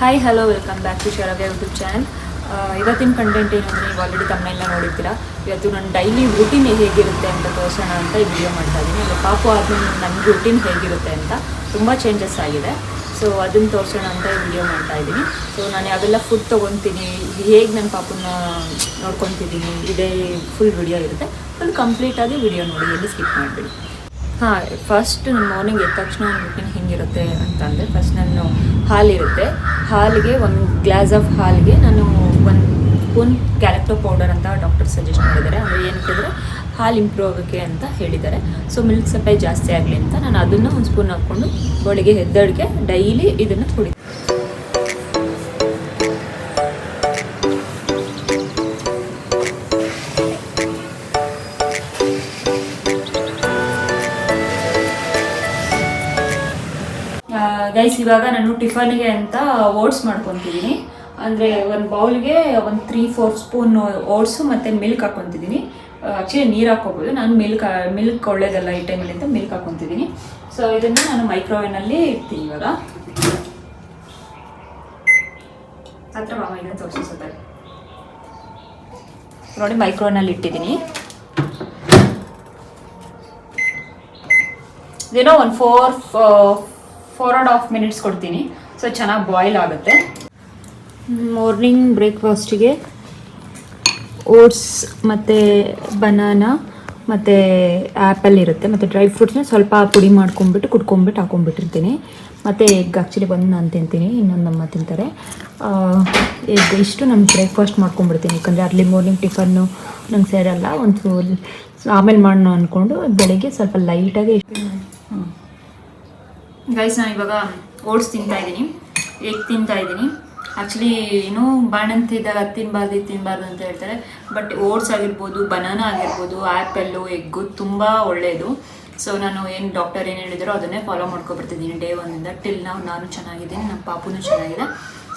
Hi hello welcome back to Sharavya YouTube channel. ಇವತ್ತಿನ content ಏನಂದರೆ ನೀವು ಆಲ್ರೆಡಿ ತಮ್ಮನೆಲ್ಲ ನೋಡಿರ್ತೀರಾ. ಇವತ್ತು ನನ್ನ ಡೈಲಿ ರೂಟೀನ್ ಹೇಗಿರುತ್ತೆ ಅಂತ ತೋರಿಸೋಣ ಅಂತ ಈ ವಿಡಿಯೋ ಮಾಡ್ತಾ ಇದ್ದೀನಿ. ಅಂದರೆ ಪಾಪು ಆದಮೇಲೆ ನನ್ನ ರೂಟೀನ್ ಹೇಗಿರುತ್ತೆ ಅಂತ ತುಂಬ ಚೇಂಜಸ್ ಆಗಿದೆ. ಸೊ ಅದನ್ನು ತೋರಿಸೋಣ ಅಂತ ಈ ವಿಡಿಯೋ ಮಾಡ್ತಾ ಇದ್ದೀನಿ. ಸೊ ನಾನು ಯಾವೆಲ್ಲ ಫುಡ್ ತೊಗೊತೀನಿ, ಹೇಗೆ ನನ್ನ ಪಾಪನ್ನ ನೋಡ್ಕೊತಿದ್ದೀನಿ, ಇದೇ ಫುಲ್ ವಿಡಿಯೋ ಇರುತ್ತೆ. ಫುಲ್ ಕಂಪ್ಲೀಟಾಗಿ ವಿಡಿಯೋ ನೋಡಿ, ಎಲ್ಲಿ ಸ್ಕಿಪ್ ಮಾಡಿಬಿಡಿ. ಹಾಂ, ಫಸ್ಟ್ ಮಾರ್ನಿಂಗ್ ಎದ್ದ ತಕ್ಷಣ ಒಂದು ರೂಟೀನ್ ಹೆಂಗಿರುತ್ತೆ ಅಂತಂದರೆ, ಫಸ್ಟ್ ನಾನು ಹಾಲಿರುತ್ತೆ, ಹಾಲಿಗೆ ಒಂದು ಗ್ಲಾಸ್ ಆಫ್ ಹಾಲಿಗೆ ನಾನು 1 ಸ್ಪೂನ್ ಗ್ಯಾಲಕ್ಟೋ ಪೌಡರ್ ಅಂತ ಡಾಕ್ಟರ್ ಸಜೆಸ್ಟ್ ಮಾಡಿದ್ದಾರೆ. ಅಂದರೆ ಏನಂತಂದರೆ ಹಾಲು ಇಂಪ್ರೂವ್ ಆಗೋಕ್ಕೆ ಅಂತ ಹೇಳಿದ್ದಾರೆ. ಸೊ ಮಿಲ್ಕ್ ಸಪ್ಲೈ ಜಾಸ್ತಿ ಆಗಲಿ ಅಂತ ನಾನು ಅದನ್ನು 1 ಸ್ಪೂನ್ ಹಾಕ್ಕೊಂಡು ಬೆಳಿಗ್ಗೆ ಎದ್ದಡಿಗೆ ಡೈಲಿ ಇದನ್ನು ಕುಡಿತೀನಿ. ಗೈಸ್, ಇವಾಗ ನಾನು ಟಿಫನ್ಗೆ ಅಂತ ಓಟ್ಸ್ ಮಾಡ್ಕೊತಿದ್ದೀನಿ. ಅಂದರೆ ಒಂದು ಬೌಲ್ಗೆ ಒಂದು 3-4 ಸ್ಪೂನ್ ಓಟ್ಸು ಮತ್ತು ಮಿಲ್ಕ್ ಹಾಕ್ಕೊತಿದ್ದೀನಿ. ಆ್ಯಕ್ಚುಲಿ ನೀರು ಹಾಕ್ಕೋಬೋದು, ನಾನು ಮಿಲ್ಕ್ ಒಳ್ಳೇದಲ್ಲ ಈ ಟೈಮಲ್ಲಿ ಅಂತ ಮಿಲ್ಕ್ ಹಾಕ್ಕೊತಿದ್ದೀನಿ. ಸೊ ಇದನ್ನು ನಾನು ಮೈಕ್ರೋವೇವ್ನಲ್ಲಿ ಇಡ್ತೀನಿ. ಇವಾಗ ಹತ್ರ ಮಾಮ ಇದನ್ನು ತೋರಿಸುತ್ತೆ ನೋಡಿ, ಮೈಕ್ರೋವೇವ್ನಲ್ಲಿ ಇಟ್ಟಿದ್ದೀನಿ. ಇದೇನೋ ಒಂದು 4.5 ಮಿನಿಟ್ಸ್ ಕೊಡ್ತೀನಿ. ಸೊ ಚೆನ್ನಾಗಿ ಬಾಯ್ಲ್ ಆಗುತ್ತೆ. ಮಾರ್ನಿಂಗ್ ಬ್ರೇಕ್ಫಾಸ್ಟಿಗೆ ಓಟ್ಸ್ ಮತ್ತು ಬನಾನಾ ಮತ್ತು ಆ್ಯಪಲ್ ಇರುತ್ತೆ, ಮತ್ತು ಡ್ರೈ ಫ್ರೂಟ್ಸ್ನ ಸ್ವಲ್ಪ ಪುಡಿ ಮಾಡ್ಕೊಂಬಿಟ್ಟು ಕುಟ್ಕೊಂಬಿಟ್ಟು ಹಾಕೊಂಡ್ಬಿಟ್ಟಿರ್ತೀನಿ. ಮತ್ತು ಎಗ್ ಆ್ಯಕ್ಚುಲಿ ಬಂದು ನಾನು ತಿಂತೀನಿ, ಇನ್ನೊಂದು ಅಮ್ಮ ತಿಂತಾರೆ. ಎಗ್ ಇಷ್ಟು ನಾನು ಬ್ರೇಕ್ಫಾಸ್ಟ್ ಮಾಡ್ಕೊಂಡ್ಬಿಡ್ತೀನಿ, ಯಾಕಂದರೆ ಅರ್ಲಿ ಮಾರ್ನಿಂಗ್ ಟಿಫನ್ನು ನಂಗೆ ಸೇರಲ್ಲ. ಒಂದು ಆಮೇಲೆ ಮಾಡೋಣ ಅಂದ್ಕೊಂಡು ಬೆಳಗ್ಗೆ ಸ್ವಲ್ಪ ಲೈಟಾಗಿ ಗೈಸ್, ನಾನು ಇವಾಗ ಓಟ್ಸ್ ತಿಂತಾಯಿದ್ದೀನಿ, ಎಗ್ ತಿಂತಾಯಿದ್ದೀನಿ. ಆ್ಯಕ್ಚುಲಿ ಏನೋ ಬಾಣಂತಿದ್ದಾಗ ಅದು ತಿನ್ನಬಾರ್ದು ಅಂತ ಹೇಳ್ತಾರೆ. ಬಟ್ ಓಟ್ಸ್ ಆಗಿರ್ಬೋದು, ಬನಾನಾ ಆಗಿರ್ಬೋದು, ಆ್ಯಪಲ್ಲು, ಎಗ್ಗು ತುಂಬ ಒಳ್ಳೆಯದು. ಸೊ ನಾನು ಏನು ಡಾಕ್ಟರ್ ಏನು ಹೇಳಿದಾರೋ ಅದನ್ನೇ ಫಾಲೋ ಮಾಡ್ಕೊಬರ್ತಿದ್ದೀನಿ ಡೇ 1ಇಂದ ಟಿಲ್ ನಾನು ಚೆನ್ನಾಗಿದ್ದೀನಿ, ನಮ್ಮ ಪಾಪುನೂ ಚೆನ್ನಾಗಿದೆ.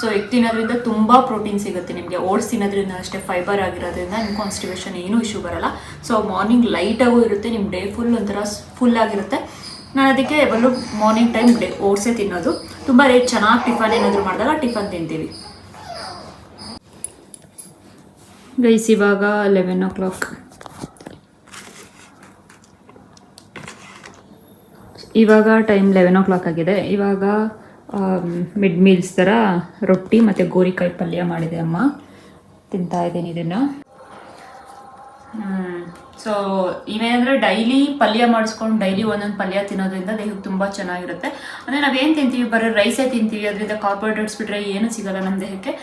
ಸೊ ಎಗ್ ತಿನ್ನೋದ್ರಿಂದ ತುಂಬ ಪ್ರೋಟೀನ್ ಸಿಗುತ್ತೆ ನಿಮಗೆ. ಓಟ್ಸ್ ತಿನ್ನೋದ್ರಿಂದ ಅಷ್ಟೇ ಫೈಬರ್ ಆಗಿರೋದ್ರಿಂದ ನಿಮ್ಮ ಕಾನ್ಸ್ಟಿಪೇಷನ್ ಏನೂ ಇಶ್ಯೂ ಬರೋಲ್ಲ. ಸೊ ಮಾರ್ನಿಂಗ್ ಲೈಟಾಗೂ ಇರುತ್ತೆ, ನಿಮ್ಮ ಡೇ ಒಂಥರ ಫುಲ್ ಆಗಿರುತ್ತೆ. ನಾನು ಅದಕ್ಕೆ ಯಾವಾಗಲೂ ಮಾರ್ನಿಂಗ್ ಟೈಮ್ ಓಟ್ಸೇ ತಿನ್ನೋದು. ತುಂಬ ಚೆನ್ನಾಗಿ ಟಿಫನ್ ಏನಾದರೂ ಮಾಡಿದಾಗ ಟಿಫನ್ ತಿಂತೀವಿ. ಗೈಸ್, ಇವಾಗ 11 o'clock. ಇವಾಗ ಟೈಮ್ 11 o'clock ಆಗಿದೆ. ಇವಾಗ ಮಿಡ್ ಮೀಲ್ಸ್ ಥರ ರೊಟ್ಟಿ ಮತ್ತು ಗೋರಿಕಾಯಿ ಪಲ್ಯ ಮಾಡಿದೆ ಅಮ್ಮ, ತಿಂತಾಯಿದ್ದೀನಿ ಇದನ್ನು. ಸೊ ಇವೇನಂದರೆ ಡೈಲಿ ಪಲ್ಯ ಮಾಡಿಸ್ಕೊಂಡು ಡೈಲಿ ಒಂದೊಂದು ಪಲ್ಯ ತಿನ್ನೋದ್ರಿಂದ ದೇಹಕ್ಕೆ ತುಂಬ ಚೆನ್ನಾಗಿರುತ್ತೆ. ಅಂದರೆ ನಾವೇನು ತಿಂತೀವಿ, ಬರೀ ರೈಸೇ ತಿಂತೀವಿ, ಅದರಿಂದ ಕಾರ್ಬೋಹೈಡ್ರೇಟ್ಸ್ ಬಿಟ್ಟರೆ ಏನೂ ಸಿಗೋಲ್ಲ ನಮ್ಮ ದೇಹಕ್ಕೆ.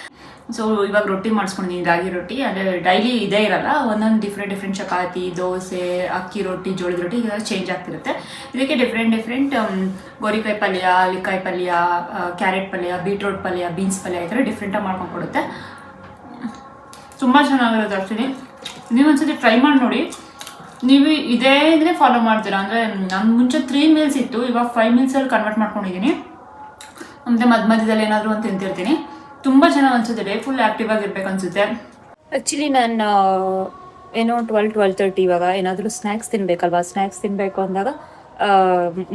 ಸೊ ಇವಾಗ ರೊಟ್ಟಿ ಮಾಡಿಸ್ಕೊಂಡಿದ್ದೀನಿ, ರಾಗಿ ರೊಟ್ಟಿ. ಅಂದರೆ ಡೈಲಿ ಇದೇ ಇರಲ್ಲ, ಒಂದೊಂದು ಡಿಫ್ರೆಂಟ್ ಚಪಾತಿ, ದೋಸೆ, ಅಕ್ಕಿ ರೊಟ್ಟಿ, ಜೋಳದ ರೊಟ್ಟಿ ಇದೆಲ್ಲ ಚೇಂಜ್ ಆಗ್ತಿರುತ್ತೆ. ಇದಕ್ಕೆ ಡಿಫ್ರೆಂಟ್ ಗೋರಿಕಾಯಿ ಪಲ್ಯ, ಅಲಿಕಾಯಿ ಪಲ್ಯ, ಕ್ಯಾರೆಟ್ ಪಲ್ಯ, ಬೀಟ್ರೋಟ್ ಪಲ್ಯ, ಬೀನ್ಸ್ ಪಲ್ಯ ಈ ಥರ ಡಿಫ್ರೆಂಟಾಗಿ ಮಾಡ್ಕೊಂಡು ಕೊಡುತ್ತೆ. ತುಂಬ ಚೆನ್ನಾಗಿರುತ್ತೆ ಆ್ಯಕ್ಚುಲಿ. ನೀವು ಒಂದ್ಸತಿ ಟ್ರೈ ಮಾಡಿ ನೋಡಿ. ನೀವು ಇದೇ ಇದ್ರೆ ಫಾಲೋ ಮಾಡ್ತೀರಾ. ಅಂದರೆ ನಾನು ಮುಂಚೆ 3 ಮೀಲ್ಸ್ ಇತ್ತು, ಇವಾಗ 5 ಮೀಲ್ಸಲ್ಲಿ ಕನ್ವರ್ಟ್ ಮಾಡ್ಕೊಂಡಿದ್ದೀನಿ. ಮತ್ತು ಮಧ್ಯದಲ್ಲಿ ಏನಾದರೂ ಒಂದು ತಿಂತಿರ್ತೀನಿ. ತುಂಬ ಚೆನ್ನಾಗಿ ಅನಿಸುತ್ತೆ, ಡೇ ಫುಲ್ ಆ್ಯಕ್ಟಿವ್ ಆಗಿರ್ಬೇಕು ಅನಿಸುತ್ತೆ. ಆ್ಯಕ್ಚುಲಿ ನಾನು ಏನೋ 12-12:30 ಇವಾಗ ಏನಾದರೂ ಸ್ನ್ಯಾಕ್ಸ್ ತಿನ್ನಬೇಕಲ್ವಾ. ಸ್ನ್ಯಾಕ್ಸ್ ತಿನ್ನಬೇಕು ಅಂದಾಗ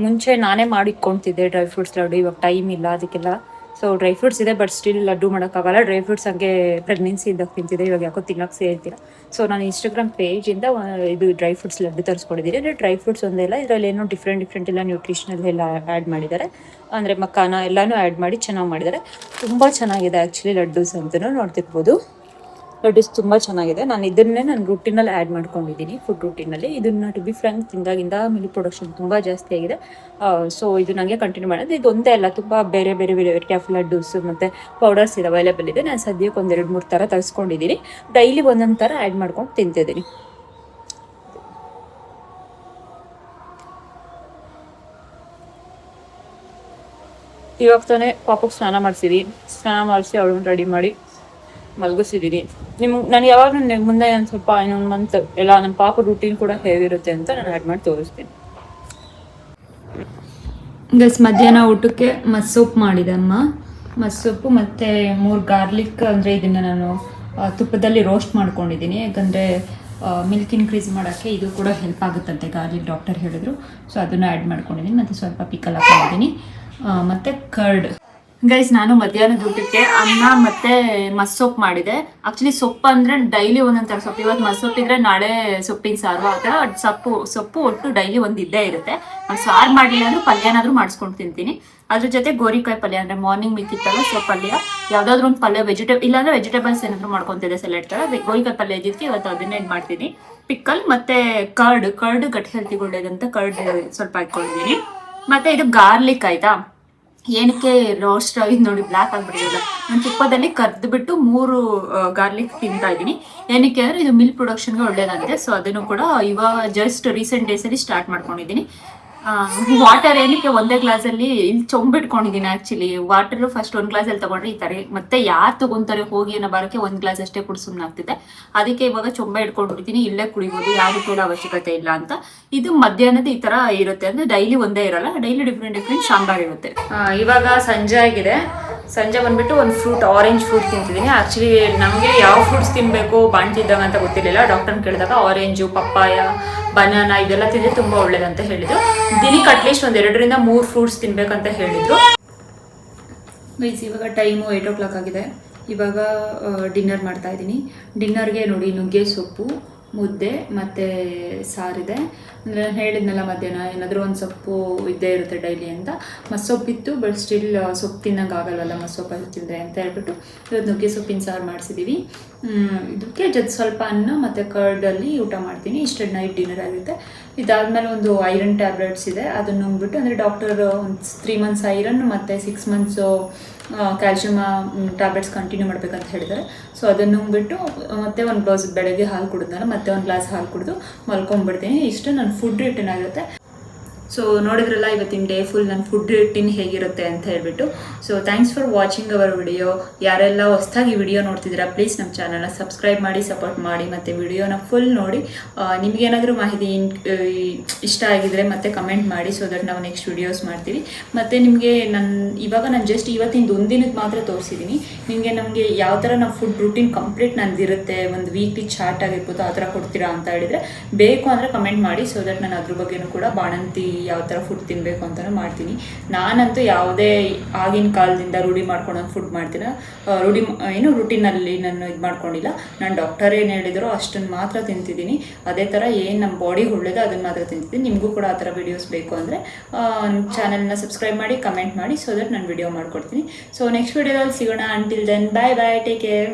ಮುಂಚೆ ನಾನೇ ಮಾಡಿಟ್ಕೊತಿದ್ದೆ ಡ್ರೈ ಫ್ರೂಟ್ಸ್ ಲಡ್ಡು. ಇವಾಗ ಟೈಮ್ ಇಲ್ಲ ಅದಕ್ಕೆಲ್ಲ. ಸೊ ಡ್ರೈ ಫ್ರೂಟ್ಸ್ ಇದೆ, ಬಟ್ ಸ್ಟಿಲ್ ಲಡ್ಡು ಮಾಡೋಕ್ಕಾಗಲ್ಲ. ಡ್ರೈ ಫ್ರೂಟ್ಸ್ ಹಂಗೆ ಪ್ರೆಗ್ನೆನ್ಸಿ ಇದ್ದಾಗ ತಿಂತಿದ್ದೆ, ಇವಾಗ ಯಾಕೋ ತಿನ್ನೋಕ್ಕೆ ಸೇರ್ತಿಲ್ಲ. ಸೊ ನಾನು ಇನ್ಸ್ಟಾಗ್ರಾಮ್ ಪೇಜಿಂದ ಇದು ಡ್ರೈ ಫ್ರೂಟ್ಸ್ ಲಡ್ಡು ತರಿಸ್ಕೊಂಡಿದ್ದೀನಿ. ಅಂದರೆ ಡ್ರೈ ಫ್ರೂಟ್ಸ್ ಒಂದೇ ಇಲ್ಲ, ಇದರಲ್ಲಿ ಏನೋ ಡಿಫ್ರೆಂಟ್ ಎಲ್ಲ ನ್ಯೂಟ್ರಿಷನಲ್ ಎಲ್ಲ ಆ್ಯಡ್ ಮಾಡಿದ್ದಾರೆ. ಅಂದರೆ ಮಕ್ಕಾನ ಎಲ್ಲನೂ ಆ್ಯಡ್ ಮಾಡಿ ಚೆನ್ನಾಗಿ ಮಾಡಿದ್ದಾರೆ. ತುಂಬ ಚೆನ್ನಾಗಿದೆ ಆ್ಯಕ್ಚುಲಿ ಲಡ್ಡೂಸ್ ಅಂತಲೂ ನೋಡ್ತಿರ್ಬೋದು. ಲಡ್ಡೂಸ್ ತುಂಬ ಚೆನ್ನಾಗಿದೆ. ನಾನು ಇದನ್ನೇ ನನ್ನ ರೂಟೀನಲ್ಲಿ ಆ್ಯಡ್ ಮಾಡ್ಕೊಂಡಿದ್ದೀನಿ, ಫುಡ್ ರೂಟೀನಲ್ಲಿ. ಇದನ್ನು ಟು ಬಿ ಫ್ರ್ಯಾಂಕ್ ತಿಂದಾಗಿಂದ ಮಿಲ್ಕ್ ಪ್ರೊಡಕ್ಷನ್ ತುಂಬ ಜಾಸ್ತಿ ಆಗಿದೆ. ಸೊ ಇದು ನನಗೆ ಕಂಟಿನ್ಯೂ ಮಾಡೋದು. ಇದು ಒಂದೇ ಅಲ್ಲ, ತುಂಬ ಬೇರೆ ವೆರೈಟಿ ಆಫ್ ಲಡ್ಡೂಸ್ ಮತ್ತು ಪೌಡರ್ಸ್ ಇದೆ, ಅವೈಲೇಬಲ್ ಇದೆ. ನಾನು ಸದ್ಯಕ್ಕೆ 1-2-3 ಥರ ತರಿಸ್ಕೊಂಡಿದ್ದೀನಿ. ಡೈಲಿ ಒಂದೊಂದು ಥರ ಆ್ಯಡ್ ಮಾಡ್ಕೊಂಡು ತಿಂತಿದ್ದೀನಿ. ಇವಾಗ ತಾನೇ ಪಾಪಕ್ಕೆ ಸ್ನಾನ ಮಾಡಿಸಿ ಅವಳನ್ನ ರೆಡಿ ಮಾಡಿ ಮಲಗಿಸಿದ್ದೀನಿ. ನಾನು ಯಾವಾಗ ಮುಂದೆ ಒಂದು ಸ್ವಲ್ಪ ಇನ್ನೊಂದು ಮಂತ್ ಎಲ್ಲ ನನ್ನ ಪಾಪ ರೂಟೀನ್ ಕೂಡ ಹೇಗಿರುತ್ತೆ ಅಂತ ನಾನು ಆ್ಯಡ್ ಮಾಡಿ ತೋರಿಸ್ತೀನಿ. ಗಸ್, ಮಧ್ಯಾಹ್ನ ಊಟಕ್ಕೆ ಮಸ್ಸೊಪ್ಪು ಮಾಡಿದೆ ಅಮ್ಮ. ಮಸ್ಸೊಪ್ಪು ಮತ್ತು 3 ಗಾರ್ಲಿಕ್, ಅಂದರೆ ಇದನ್ನು ನಾನು ತುಪ್ಪದಲ್ಲಿ ರೋಸ್ಟ್ ಮಾಡ್ಕೊಂಡಿದ್ದೀನಿ. ಯಾಕಂದರೆ ಮಿಲ್ಕ್ ಇನ್ಕ್ರೀಸ್ ಮಾಡೋಕ್ಕೆ ಇದು ಕೂಡ ಹೆಲ್ಪ್ ಆಗುತ್ತಂತೆ ಗಾರ್ಲಿಕ್, ಡಾಕ್ಟರ್ ಹೇಳಿದ್ರು. ಸೊ ಅದನ್ನು ಆ್ಯಡ್ ಮಾಡ್ಕೊಂಡಿದ್ದೀನಿ. ಮತ್ತು ಸ್ವಲ್ಪ ಪಿಕಲ್ ಹಾಕೊಂಡಿದ್ದೀನಿ. ಮತ್ತು ಕರ್ಡ್ ಗೈಸ್ ನಾನು ಮಧ್ಯಾಹ್ನದ ಊಟಕ್ಕೆ ಅನ್ನ ಮತ್ತೆ ಮಸ್ಸೊಪ್ಪು ಮಾಡಿದೆ. ಆಕ್ಚುಲಿ ಸೊಪ್ಪು ಅಂದ್ರೆ ಡೈಲಿ ಒಂದೊಂದು ಥರ ಸೊಪ್ಪು, ಇವತ್ತು ಮಸ್ಸೊಪ್ಪಿದ್ರೆ ನಾಳೆ ಸೊಪ್ಪಿನ ಸಾರು, ಆ ಥರ ಸೊಪ್ಪು ಒಟ್ಟು ಡೈಲಿ ಒಂದು ಇದ್ದೇ ಇರುತ್ತೆ. ಸಾರು ಮಾಡಲಿಲ್ಲ ಅಂದ್ರೂ ಪಲ್ಯನಾದ್ರೂ ಮಾಡಿಸ್ಕೊಂಡು ತಿಂತೀನಿ. ಅದ್ರ ಜೊತೆ ಗೋರಿಕಾಯಿ ಪಲ್ಯ, ಅಂದ್ರೆ ಮಾರ್ನಿಂಗ್ ಮಿಕ್ಕಿತ್ತಲ್ಲ ಸೊ ಪಲ್ಯ, ಯಾವ್ದಾದ್ರು ಒಂದು ಪಲ್ಯ ಇಲ್ಲಾಂದ್ರೆ ವೆಜಿಟೇಬಲ್ಸ್ ಏನಾದ್ರು ಮಾಡ್ಕೊತಿದ್ದೆ ಸೆಲೆಕ್ಟ್ ತರ. ಗೋರಿಕಾಯಿ ಪಲ್ಯ ಇದ್ದಿದ್ದಕ್ಕೆ ಇವತ್ತು ಅದನ್ನೇ ಮಾಡ್ತೀನಿ. ಪಿಕ್ಕಲ್ ಮತ್ತೆ ಕರ್ಡ್ ಗಟ್ಟಿ ಹೆಲ್ತಿಗೆ ಒಳ್ಳೇದಂತ ಕರ್ಡ್ ಸ್ವಲ್ಪ ಹಾಕೊಂಡಿದ್ದೀನಿ. ಮತ್ತೆ ಇದು ಗಾರ್ಲಿಕ್ ಆಯ್ತಾ, ಏನಕ್ಕೆ ರೋಸ್ಟ್ ಇದು ನೋಡಿ ಬ್ಲ್ಯಾಕ್ ಆಗ್ಬಿಟ್ಟಿಲ್ಲ, ನಾನು ತುಪ್ಪದಲ್ಲಿ ಕರ್ದು ಬಿಟ್ಟು 3 ಗಾರ್ಲಿಕ್ ತಿಂತಾ ಇದ್ದೀನಿ. ಏನಕ್ಕೆ ಅಂದರೆ ಇದು ಮಿಲ್ಕ್ ಪ್ರೊಡಕ್ಷನ್ಗೆ ಒಳ್ಳೇದಾಗಿದೆ. ಸೊ ಅದನ್ನು ಕೂಡ ಇವಾಗ ಜಸ್ಟ್ ರೀಸೆಂಟ್ ಡೇಸಲ್ಲಿ ಸ್ಟಾರ್ಟ್ ಮಾಡ್ಕೊಂಡಿದ್ದೀನಿ. ವಾಟರ್ ಏನಕ್ಕೆ ಒಂದೇ ಗ್ಲಾಸಲ್ಲಿ ಇಲ್ಲಿ ಚೊಂಬಿಟ್ಕೊಂಡಿದ್ದೀನಿ. ಆ್ಯಕ್ಚುಲಿ ವಾಟರ್ ಫಸ್ಟ್ ಒಂದು ಗ್ಲಾಸಲ್ಲಿ ತೊಗೊಂಡ್ರೆ ಈ ಥರ ಮತ್ತೆ ಯಾರು ತೊಗೊತಾರೆ ಹೋಗಿ ಅನ್ನೋ ಬರೋಕ್ಕೆ ಒಂದು ಗ್ಲಾಸ್ ಅಷ್ಟೇ ಕುಡಿಸುಮ್ನ ಆಗ್ತಿದೆ. ಅದಕ್ಕೆ ಇವಾಗ ಚೊಂಬೆ ಇಟ್ಕೊಂಡ್ಬಿಡ್ತೀನಿ, ಇಲ್ಲೇ ಕುಡಿಬೋದು, ಯಾರು ಕೂಡ ಅವಶ್ಯಕತೆ ಇಲ್ಲ ಅಂತ. ಇದು ಮಧ್ಯಾಹ್ನದ ಈ ಥರ ಇರುತ್ತೆ, ಅಂದರೆ ಡೈಲಿ ಒಂದೇ ಇರಲ್ಲ, ಡೈಲಿ ಡಿಫ್ರೆಂಟ್ ಸಾಂಬಾರ್ ಇರುತ್ತೆ. ಇವಾಗ ಸಂಜೆ ಆಗಿದೆ. ಸಂಜೆ ಬಂದ್ಬಿಟ್ಟು ಒಂದು ಫ್ರೂಟ್, ಆರೆಂಜ್ ಫ್ರೂಟ್ ತಿಂತಿದ್ದೀನಿ. ಆ್ಯಕ್ಚುಲಿ ನಮಗೆ ಯಾವ ಫ್ರೂಟ್ಸ್ ತಿನ್ನಬೇಕು ಬಾಣ್ತಿದ್ದಾಗ ಅಂತ ಗೊತ್ತಿರಲಿಲ್ಲ. ಡಾಕ್ಟರ್ನ ಕೇಳಿದಾಗ ಆರೆಂಜು, ಪಪ್ಪಾಯ, ಬನಾನಾ ಇದೆಲ್ಲ ತಿಂದರೆ ತುಂಬ ಒಳ್ಳೇದಂತ ಹೇಳಿದರು. ದಿನಕ್ಕೆ ಅಟ್ಲೀಸ್ಟ್ ಒಂದು 2 ರಿಂದ 3 ಫ್ರೂಟ್ಸ್ ತಿನ್ಬೇಕಂತ ಹೇಳಿದರು. ಇವಾಗ ಟೈಮು 8 o'clock ಆಗಿದೆ. ಇವಾಗ ಡಿನ್ನರ್ ಮಾಡ್ತಾ ಇದ್ದೀನಿ. ಡಿನ್ನರ್ಗೆ ನೋಡಿ ನುಗ್ಗೆ ಸೊಪ್ಪು, ಮುದ್ದೆ ಮತ್ತು ಸಾರಿದೆ. ಅಂದರೆ ನಾನು ಹೇಳಿದ್ನಲ್ಲ ಮಧ್ಯಾಹ್ನ ಏನಾದರೂ ಒಂದು ಸೊಪ್ಪು ಇದ್ದೇ ಇರುತ್ತೆ ಡೈಲಿ ಅಂತ. ಮಸ್ಸೊಪ್ಪಿತ್ತು, ಬಟ್ ಸ್ಟಿಲ್ ಸೊಪ್ಪು ತಿನ್ನೋಂಗೆ ಆಗಲ್ವಲ್ಲ ಮಸ್ಸೊಪ್ಪಲ್ಲಿ ತಿಂದರೆ ಅಂತ ಹೇಳ್ಬಿಟ್ಟು ಇವತ್ತು ನುಗ್ಗೆ ಸೊಪ್ಪಿನ ಸಾರು ಮಾಡಿಸಿದ್ದೀವಿ. ಇದಕ್ಕೆ ಜೊತೆ ಸ್ವಲ್ಪ ಅನ್ನ ಮತ್ತು ಕರ್ಡಲ್ಲಿ ಊಟ ಮಾಡ್ತೀನಿ. ಇಷ್ಟು ನೈಟ್ ಡಿನ್ನರ್ ಆಗುತ್ತೆ. ಇದಾದಮೇಲೆ ಒಂದು ಐರನ್ ಟ್ಯಾಬ್ಲೆಟ್ಸ್ ಇದೆ, ಅದನ್ನು ನುಂಗ್ಬಿಟ್ಟು, ಅಂದರೆ ಡಾಕ್ಟರ್ ಒಂದು 3 months ಐರನ್ ಮತ್ತು 6 months ಕ್ಯಾಲ್ಶಿಯಮ್ ಟ್ಯಾಬ್ಲೆಟ್ಸ್ ಕಂಟಿನ್ಯೂ ಮಾಡಬೇಕಂತ ಹೇಳಿದ್ದಾರೆ. ಸೊ ಅದನ್ನು ನುಂಗ್ಬಿಟ್ಟು ಮತ್ತೆ ಒಂದು ಗ್ಲಾಸ್ ಬೆಳಗ್ಗೆ ಹಾಲು ಕುಡಿದ್ನಲ್ಲ, ಮತ್ತೆ ಒಂದು ಗ್ಲಾಸ್ ಹಾಲು ಕುಡಿದು ಮಲ್ಕೊಂಡ್ಬಿಡ್ತೀನಿ. ಇಷ್ಟು ನನ್ನ ಫುಡ್ ರಿಟರ್ನ್ ಆಗಿರುತ್ತೆ. ಸೊ ನೋಡಿದ್ರಲ್ಲ ಇವತ್ತಿನ ಡೇ ಫುಲ್ ನನ್ನ ಫುಡ್ ರುಟೀನ್ ಹೇಗಿರುತ್ತೆ ಅಂತ ಹೇಳ್ಬಿಟ್ಟು. So thanks for watching our video. ಯಾರೆಲ್ಲ ಹೊಸದಾಗಿ ವಿಡಿಯೋ ನೋಡ್ತಿದ್ದೀರಾ ಪ್ಲೀಸ್ ನಮ್ಮ ಚಾನಲ್ನ ಸಬ್ಸ್ಕ್ರೈಬ್ ಮಾಡಿ, ಸಪೋರ್ಟ್ ಮಾಡಿ, ಮತ್ತು ವಿಡಿಯೋನ ಫುಲ್ ನೋಡಿ. ನಿಮಗೇನಾದರೂ ಮಾಹಿತಿ ಇಷ್ಟ ಆಗಿದ್ರೆ ಮತ್ತೆ ಕಮೆಂಟ್ ಮಾಡಿ, ಸೊ ದಟ್ ನಾವು ನೆಕ್ಸ್ಟ್ ವಿಡಿಯೋಸ್ ಮಾಡ್ತೀವಿ. ಮತ್ತು ನಿಮಗೆ ಇವಾಗ ನಾನು ಜಸ್ಟ್ ಇವತ್ತಿಂದ ಒಂದಿನಕ್ಕೆ ಮಾತ್ರ ತೋರಿಸಿದ್ದೀನಿ. ನಮಗೆ ಯಾವ ಥರ ನಾವು ಫುಡ್ ರುಟೀನ್ ಕಂಪ್ಲೀಟ್ ನಂದಿರುತ್ತೆ, ಒಂದು ವೀಕ್ಲಿ ಚಾರ್ಟ್ ಆಗಿರ್ಬೋದು, ಆ ಥರ ಕೊಡ್ತೀರಾ ಅಂತ ಹೇಳಿದರೆ ಬೇಕು ಅಂದರೆ ಕಮೆಂಟ್ ಮಾಡಿ. ಸೊ ದಟ್ ನಾನು ಅದ್ರ ಬಗ್ಗೆನೂ ಕೂಡ ಬಾಣಂತಿ ಯಾವ ಥರ ಫುಡ್ ತಿನ್ನಬೇಕು ಅಂತಲೂ ಮಾಡ್ತೀನಿ. ನಾನಂತೂ ಯಾವುದೇ ಆಗಿನ ಕಾಲದಿಂದ ರೂಢಿ ಮಾಡ್ಕೊಂಡು ಫುಡ್ ಮಾಡ್ತೀನಿ. ರುಟೀನಲ್ಲಿ ನಾನು ಇದು ಮಾಡ್ಕೊಂಡಿಲ್ಲ. ನಾನು ಡಾಕ್ಟರ್ ಏನು ಹೇಳಿದ್ರು ಅಷ್ಟನ್ನು ಮಾತ್ರ ತಿಂತಿದ್ದೀನಿ. ಅದೇ ಥರ ಏನು ನಮ್ಮ ಬಾಡಿಗೆ ಒಳ್ಳೇದು ಅದನ್ನು ಮಾತ್ರ ತಿಂತಿದ್ದೀನಿ. ನಿಮಗೂ ಕೂಡ ಆ ಥರ ವೀಡಿಯೋಸ್ ಬೇಕು ಅಂದರೆ ಚಾನಲ್ನ ಸಬ್ಸ್ಕ್ರೈಬ್ ಮಾಡಿ, ಕಮೆಂಟ್ ಮಾಡಿ, ಸೊ ದಟ್ ನಾನು ವಿಡಿಯೋ ಮಾಡ್ಕೊಡ್ತೀನಿ. ಸೊ ನೆಕ್ಸ್ಟ್ ವಿಡಿಯೋದಲ್ಲಿ ಸಿಗೋಣ. ಅಂಟಿಲ್ ದೆನ್ ಬಾಯ್ ಬಾಯ್, ಟೇಕ್ ಕೇರ್.